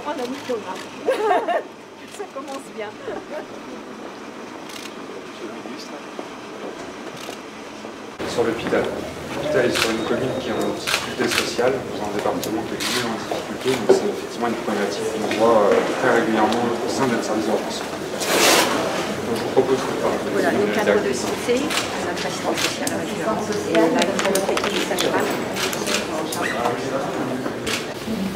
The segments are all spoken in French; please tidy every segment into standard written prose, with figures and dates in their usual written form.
On a mis Thomas. Ça commence bien. Sur l'hôpital. L'hôpital est sur une commune qui est en difficulté sociale, dans un département qui est lui en difficulté, donc c'est effectivement une problématique qu'on voit très régulièrement au sein de notre service d'urgence. Donc je vous propose de parler. Voilà, le cadre de santé, notre assistante sociale, et la technique des sages-femmes.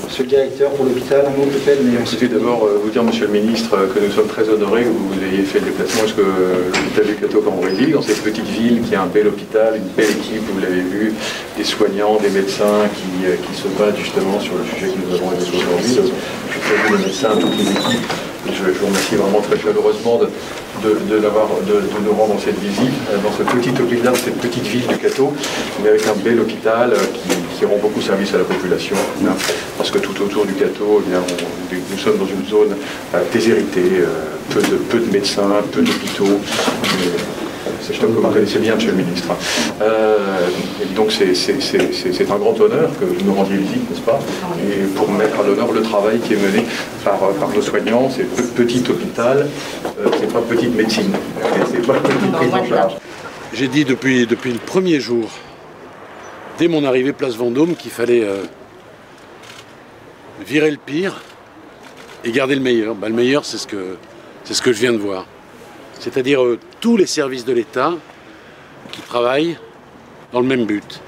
Monsieur le directeur pour l'hôpital, un mot peut-être, mais je vais d'abord vous dire, Monsieur le Ministre, que nous sommes très honorés que vous ayez fait le déplacement jusqu'à l'hôpital du Cateau-Cambrésis, dans cette petite ville qui a un bel hôpital, une belle équipe, vous l'avez vu, des soignants, des médecins qui se battent justement sur le sujet que nous avons évoqué aujourd'hui. Je salue les médecins, toutes les équipes. Je vous remercie vraiment très chaleureusement de nous rendre cette visite dans ce petit hôpital, cette petite ville du Cateau, mais avec un bel hôpital qui rend beaucoup service à la population. Parce que tout autour du Cateau, eh bien, nous sommes dans une zone déshéritée, peu de médecins, peu d'hôpitaux. C'est que vous connaissez bien, Monsieur le Ministre. Et donc c'est un grand honneur que vous nous rendiez visite, n'est-ce pas? Et pour mettre à l'honneur le travail qui est mené par nos soignants, c'est petit hôpital, c'est pas petite médecine, c'est pas petite prise en charge. J'ai dit depuis le premier jour, dès mon arrivée place Vendôme, qu'il fallait virer le pire et garder le meilleur. Le meilleur, c'est ce que je viens de voir. C'est-à-dire tous les services de l'État qui travaillent dans le même but.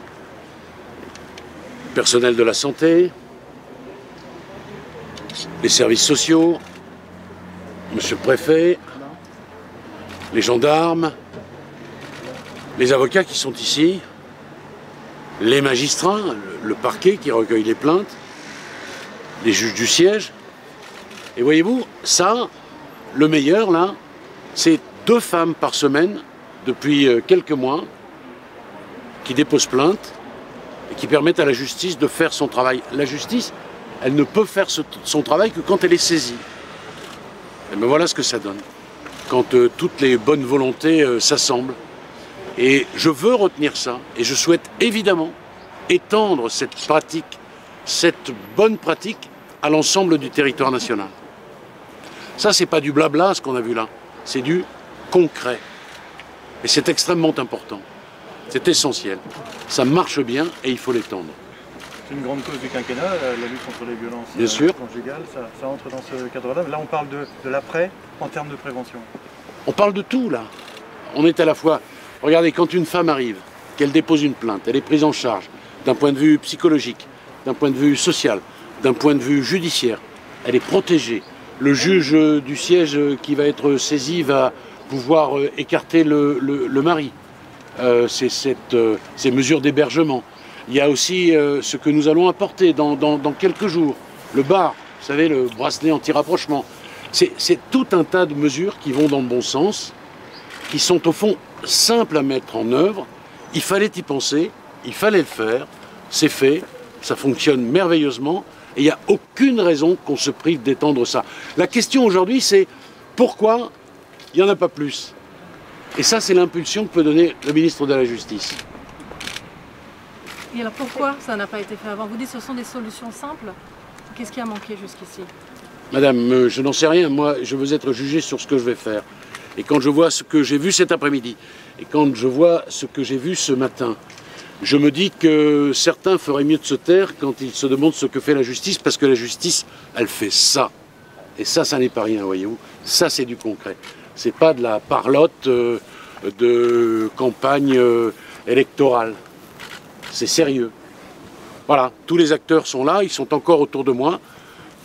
Le personnel de la santé, les services sociaux, monsieur le préfet, les gendarmes, les avocats qui sont ici, les magistrats, le parquet qui recueille les plaintes, les juges du siège. Et voyez-vous, ça, le meilleur là, c'est 2 femmes par semaine, depuis quelques mois, qui déposent plainte et qui permettent à la justice de faire son travail. La justice, elle ne peut faire son travail que quand elle est saisie. Et bien voilà ce que ça donne, quand toutes les bonnes volontés s'assemblent. Et je veux retenir ça, et je souhaite évidemment étendre cette pratique, cette bonne pratique, à l'ensemble du territoire national. Ça, c'est pas du blabla, ce qu'on a vu là. C'est du concret. Et c'est extrêmement important. C'est essentiel. Ça marche bien et il faut l'étendre. C'est une grande cause du quinquennat, la lutte contre les violences conjugales. Ça entre dans ce cadre-là. Là, on parle de l'après en termes de prévention. On parle de tout, là. On est à la fois... Regardez, quand une femme arrive, qu'elle dépose une plainte, elle est prise en charge d'un point de vue psychologique, d'un point de vue social, d'un point de vue judiciaire. Elle est protégée. Le juge du siège qui va être saisi va pouvoir écarter le mari. Ces mesures d'hébergement. Il y a aussi ce que nous allons apporter dans quelques jours. Le bar, vous savez, le bracelet anti-rapprochement. C'est tout un tas de mesures qui vont dans le bon sens, qui sont au fond simples à mettre en œuvre. Il fallait y penser, il fallait le faire. C'est fait, ça fonctionne merveilleusement. Et il n'y a aucune raison qu'on se prive d'étendre ça. La question aujourd'hui, c'est pourquoi il n'y en a pas plus? Et ça, c'est l'impulsion que peut donner le ministre de la Justice. Et alors pourquoi ça n'a pas été fait avant? Vous dites que ce sont des solutions simples. Qu'est-ce qui a manqué jusqu'ici? Madame, je n'en sais rien. Moi, je veux être jugé sur ce que je vais faire. Et quand je vois ce que j'ai vu cet après-midi, et quand je vois ce que j'ai vu ce matin, je me dis que certains feraient mieux de se taire quand ils se demandent ce que fait la justice, parce que la justice, elle fait ça. Et ça n'est pas rien, voyez-vous. Ça, c'est du concret. C'est pas de la parlotte de campagne électorale. C'est sérieux. Voilà, tous les acteurs sont là, ils sont encore autour de moi.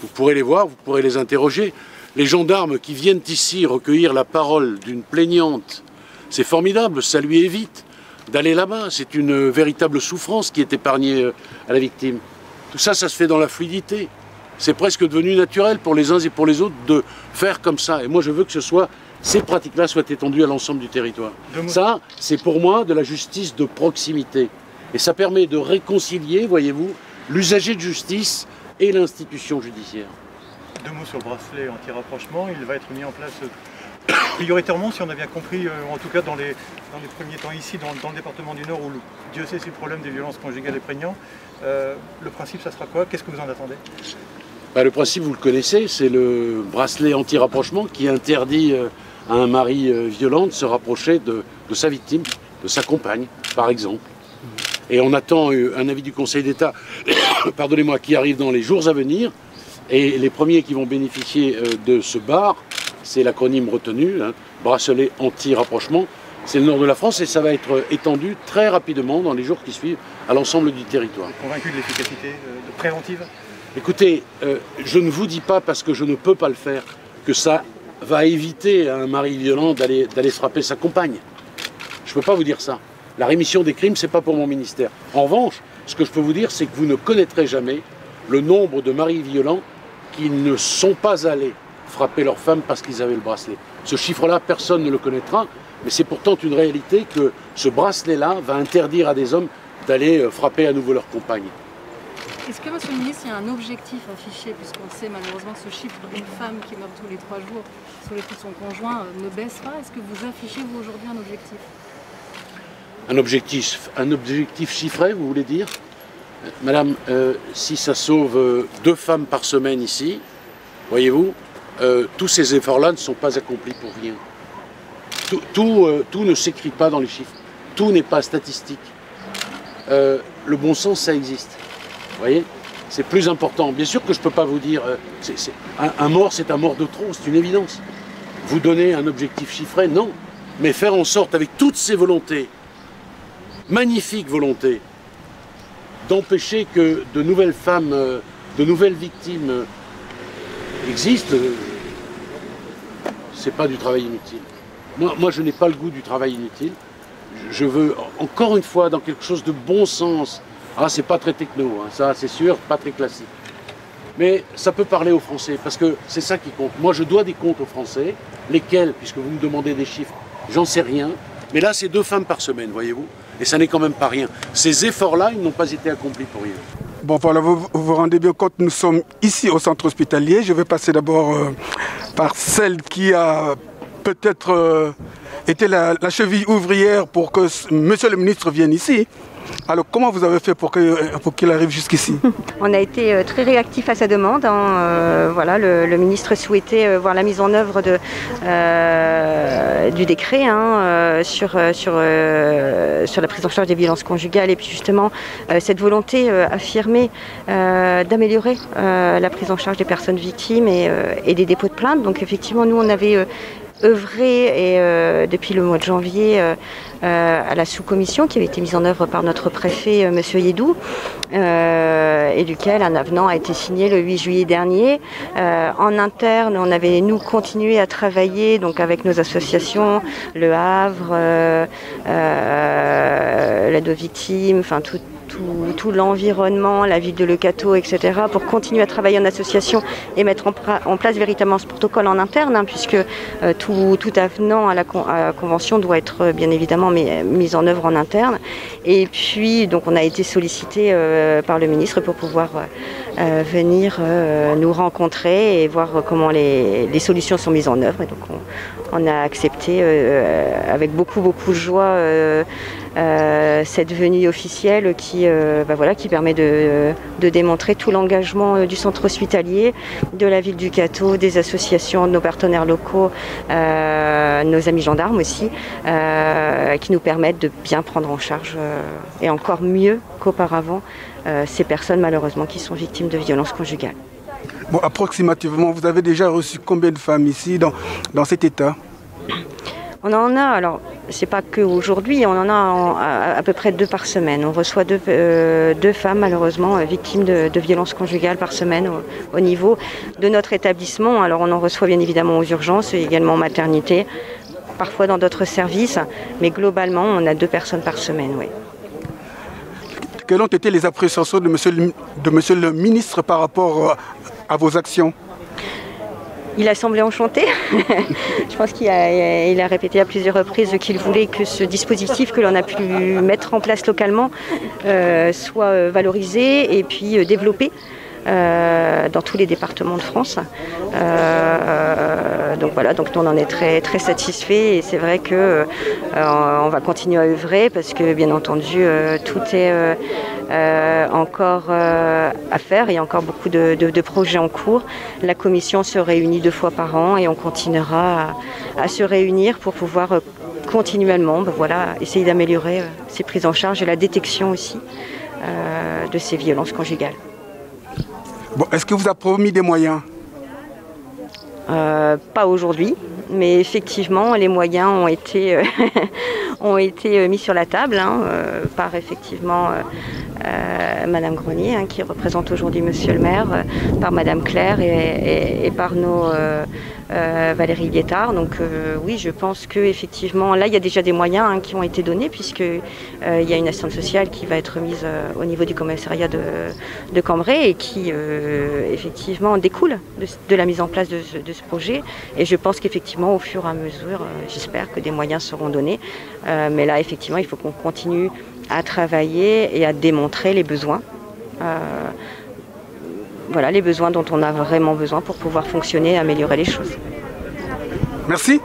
Vous pourrez les voir, vous pourrez les interroger. Les gendarmes qui viennent ici recueillir la parole d'une plaignante, c'est formidable, ça lui évite d'aller là-bas. C'est une véritable souffrance qui est épargnée à la victime. Tout ça, ça se fait dans la fluidité. C'est presque devenu naturel pour les uns et pour les autres de faire comme ça. Et moi, je veux que ces pratiques-là soient étendues à l'ensemble du territoire. Ça, c'est pour moi de la justice de proximité. Et ça permet de réconcilier, voyez-vous, l'usager de justice et l'institution judiciaire. 2 mots sur le bracelet anti-rapprochement. Il va être mis en place prioritairement, si on a bien compris, en tout cas dans les premiers temps ici, dans le département du Nord, où Dieu sait si le problème des violences conjugales est prégnant. Le principe, ça sera quoi? Qu'est-ce que vous en attendez? Le principe, vous le connaissez, c'est le bracelet anti-rapprochement qui interdit à un mari violent de se rapprocher de sa victime, de sa compagne, par exemple. Et on attend un avis du Conseil d'État, pardonnez-moi, qui arrive dans les jours à venir. Et les premiers qui vont bénéficier de ce BAR, c'est l'acronyme retenu, hein, bracelet anti-rapprochement. C'est le nord de la France et ça va être étendu très rapidement dans les jours qui suivent à l'ensemble du territoire. Vous êtes convaincu de l'efficacité préventive? Écoutez, je ne vous dis pas, parce que je ne peux pas le faire, que ça va éviter à un mari violent d'aller frapper sa compagne. Je ne peux pas vous dire ça. La rémission des crimes, ce n'est pas pour mon ministère. En revanche, ce que je peux vous dire, c'est que vous ne connaîtrez jamais le nombre de maris violents qui ne sont pas allés frapper leur femme parce qu'ils avaient le bracelet. Ce chiffre-là, personne ne le connaîtra, mais c'est pourtant une réalité que ce bracelet-là va interdire à des hommes d'aller frapper à nouveau leur compagne. Est-ce que, Monsieur le ministre, il y a un objectif affiché, puisqu'on sait malheureusement que ce chiffre d'une femme qui meurt tous les 3 jours sous les coups de son conjoint ne baisse pas? Est-ce que vous affichez, vous, aujourd'hui, un objectif? Un objectif chiffré, vous voulez dire? Madame, si ça sauve 2 femmes par semaine ici, voyez-vous, tous ces efforts-là ne sont pas accomplis pour rien. Tout ne s'écrit pas dans les chiffres. Tout n'est pas statistique. Le bon sens, ça existe. Vous voyez, c'est plus important. Bien sûr que je ne peux pas vous dire, un mort, c'est un mort de trop, c'est une évidence. Vous donner un objectif chiffré, non. Mais faire en sorte, avec toutes ces volontés, magnifiques volontés, d'empêcher que de nouvelles femmes, de nouvelles victimes existent, c'est pas du travail inutile. Moi, je n'ai pas le goût du travail inutile. Je veux, encore une fois, dans quelque chose de bon sens. Ah, c'est pas très techno, hein, ça c'est sûr, pas très classique. Mais ça peut parler aux Français, parce que c'est ça qui compte. Moi, je dois des comptes aux Français, lesquels, puisque vous me demandez des chiffres, j'en sais rien. Mais là, c'est 2 femmes par semaine, voyez-vous. Et ça n'est quand même pas rien. Ces efforts-là, ils n'ont pas été accomplis pour rien. Bon, voilà, vous vous rendez bien compte, nous sommes ici au centre hospitalier. Je vais passer d'abord par celle qui a peut-être été la cheville ouvrière pour que Monsieur le ministre vienne ici. Alors, comment vous avez fait pour qu'il arrive jusqu'ici? On a été très réactif à sa demande. Voilà, le ministre souhaitait voir la mise en œuvre du décret sur la prise en charge des violences conjugales et puis justement cette volonté affirmée d'améliorer la prise en charge des personnes victimes et des dépôts de plainte. Donc effectivement, nous on avait œuvré depuis le mois de janvier à la sous-commission qui avait été mise en œuvre par notre préfet M. Yedou et duquel un avenant a été signé le 8 juillet dernier. En interne, on avait nous continué à travailler donc avec nos associations, Le Havre, l'aide aux victimes, enfin tout l'environnement, la ville de Le Cateau, etc., pour continuer à travailler en association et mettre en place véritablement ce protocole en interne, puisque tout avenant à la convention doit être bien évidemment mis en œuvre en interne. Et puis, donc, on a été sollicité par le ministre pour pouvoir venir nous rencontrer et voir comment les solutions sont mises en œuvre. Et donc, on a accepté avec beaucoup de joie cette venue officielle qui permet de démontrer tout l'engagement du centre hospitalier, de la ville du Cateau, des associations, de nos partenaires locaux, nos amis gendarmes aussi, qui nous permettent de bien prendre en charge et encore mieux qu'auparavant ces personnes malheureusement qui sont victimes de violences conjugales. Bon, approximativement, vous avez déjà reçu combien de femmes ici dans cet état? On en a, alors c'est pas qu'aujourd'hui, on en a à peu près 2 par semaine. On reçoit 2 femmes malheureusement victimes de violences conjugales par semaine au niveau de notre établissement. Alors on en reçoit bien évidemment aux urgences et également en maternité, parfois dans d'autres services, mais globalement on a 2 personnes par semaine, oui. Quelles ont été les appréciations de monsieur le ministre par rapport à vos actions? Il a semblé enchanté. Je pense qu'il a répété à plusieurs reprises qu'il voulait que ce dispositif que l'on a pu mettre en place localement soit valorisé et puis développé. dans tous les départements de France. Donc voilà, donc nous on en est très, très satisfaits et c'est vrai que on va continuer à œuvrer parce que bien entendu tout est encore à faire. Il y a encore beaucoup de projets en cours. La commission se réunit 2 fois par an et on continuera à se réunir pour pouvoir continuellement essayer d'améliorer ces prises en charge et la détection aussi de ces violences conjugales. Bon, est-ce que vous avez promis des moyens ? Pas aujourd'hui, mais effectivement les moyens ont été, ont été mis sur la table par effectivement Madame Grenier qui représente aujourd'hui Monsieur le maire, par Madame Claire et par nos Valérie Guettard. Donc oui, je pense que effectivement là il y a déjà des moyens qui ont été donnés puisque il y a une assistante sociale qui va être mise au niveau du commissariat de Cambrai et qui effectivement découle de la mise en place de ce projet. Et je pense qu'effectivement au fur et à mesure, j'espère que des moyens seront donnés. Mais là effectivement il faut qu'on continue à travailler et à démontrer les besoins. Voilà, les besoins dont on a vraiment besoin pour pouvoir fonctionner et améliorer les choses. Merci.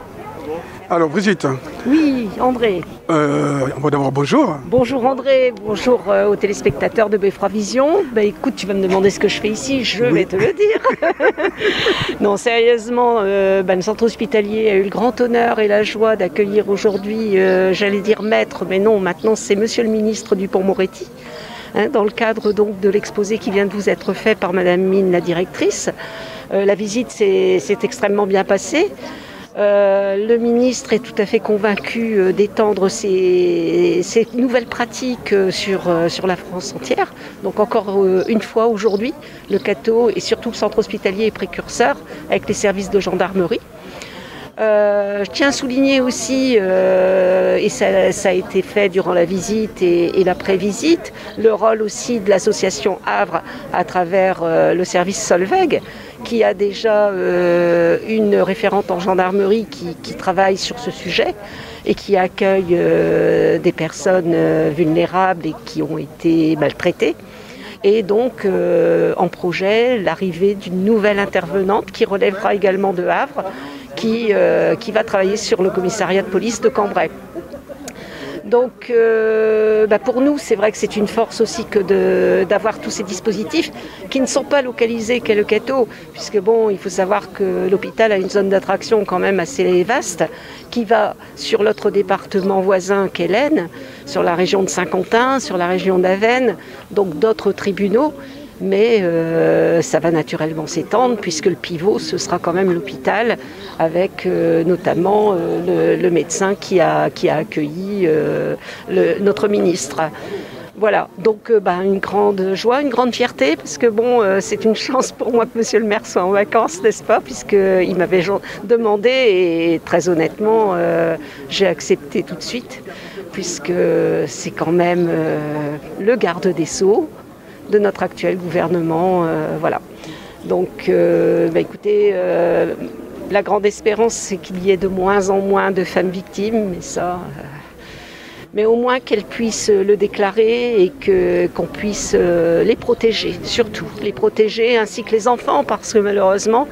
Alors Brigitte. Oui, André. On va d'abord bonjour. Bonjour André, bonjour aux téléspectateurs de Beffroi Vision. Écoute, tu vas me demander ce que je fais ici, je vais te le dire. Non, sérieusement, le centre hospitalier a eu le grand honneur et la joie d'accueillir aujourd'hui, j'allais dire maître, mais non, maintenant c'est Monsieur le ministre Dupond-Moretti. Dans le cadre donc de l'exposé qui vient de vous être fait par Madame Mine, la directrice. La visite s'est extrêmement bien passée. Le ministre est tout à fait convaincu d'étendre ces nouvelles pratiques sur la France entière. Donc encore une fois aujourd'hui, le CATO et surtout le centre hospitalier est précurseur avec les services de gendarmerie. Je tiens à souligner aussi, et ça a été fait durant la visite et l'après-visite, le rôle aussi de l'association Havre à travers le service Solveig, qui a déjà une référente en gendarmerie qui travaille sur ce sujet et qui accueille des personnes vulnérables et qui ont été maltraitées. Et donc en projet, l'arrivée d'une nouvelle intervenante qui relèvera également de Havre, qui va travailler sur le commissariat de police de Cambrai. Donc pour nous, c'est vrai que c'est une force aussi que d'avoir tous ces dispositifs qui ne sont pas localisés qu'à le CATO, puisque bon, il faut savoir que l'hôpital a une zone d'attraction quand même assez vaste, qui va sur l'autre département voisin qu'est l'Aisne, sur la région de Saint-Quentin, sur la région d'Avesnes, donc d'autres tribunaux. Mais ça va naturellement s'étendre puisque le pivot, ce sera quand même l'hôpital avec notamment le médecin qui a accueilli notre ministre. Voilà, donc une grande joie, une grande fierté parce que bon, c'est une chance pour moi que Monsieur le maire soit en vacances, n'est-ce pas, puisqu'il m'avait demandé et très honnêtement, j'ai accepté tout de suite puisque c'est quand même le garde des Sceaux de notre actuel gouvernement, voilà. Donc, écoutez, la grande espérance, c'est qu'il y ait de moins en moins de femmes victimes, mais ça, mais au moins qu'elles puissent le déclarer et qu'on puisse les protéger, surtout les protéger, ainsi que les enfants, parce que malheureusement,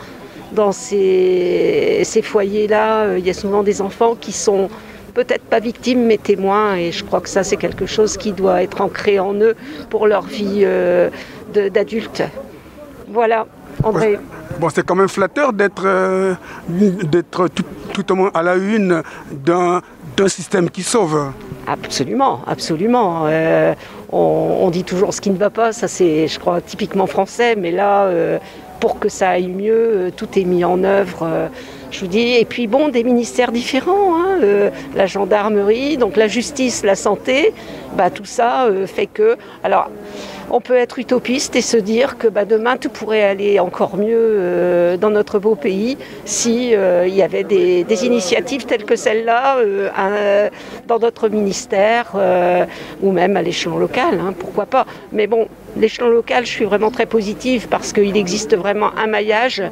dans ces foyers-là, il y a souvent des enfants qui sont peut-être pas victimes, mais témoins, et je crois que ça, c'est quelque chose qui doit être ancré en eux pour leur vie d'adultes. Voilà, André. Bon, c'est quand même flatteur d'être tout au moins à la une d'un système qui sauve. Absolument, absolument. On dit toujours ce qui ne va pas, ça c'est, je crois, typiquement français, mais là, pour que ça aille mieux, tout est mis en œuvre. Je vous dis, et puis bon, des ministères différents, la gendarmerie, donc la justice, la santé, tout ça fait que... Alors, on peut être utopiste et se dire que demain tout pourrait aller encore mieux dans notre beau pays si il y avait des initiatives telles que celle-là dans d'autres ministères ou même à l'échelon local, pourquoi pas. Mais bon, l'échelon local, je suis vraiment très positive parce qu'il existe vraiment un maillage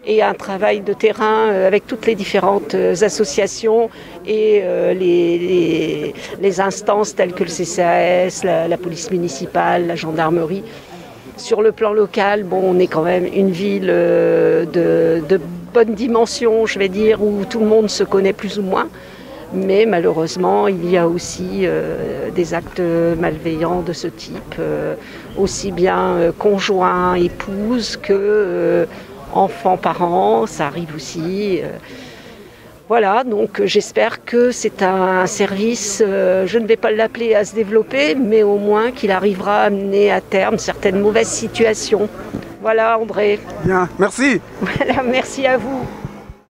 et un travail de terrain avec toutes les différentes associations et les instances telles que le CCAS, la police municipale, la gendarmerie. Sur le plan local, bon, on est quand même une ville de bonne dimension, je vais dire, où tout le monde se connaît plus ou moins. Mais malheureusement, il y a aussi des actes malveillants de ce type, aussi bien conjoints, épouses que enfants, parents, ça arrive aussi. Voilà, donc j'espère que c'est un service, je ne vais pas l'appeler à se développer, mais au moins qu'il arrivera à amener à terme certaines mauvaises situations. Voilà, André. Bien, merci. Voilà, merci à vous.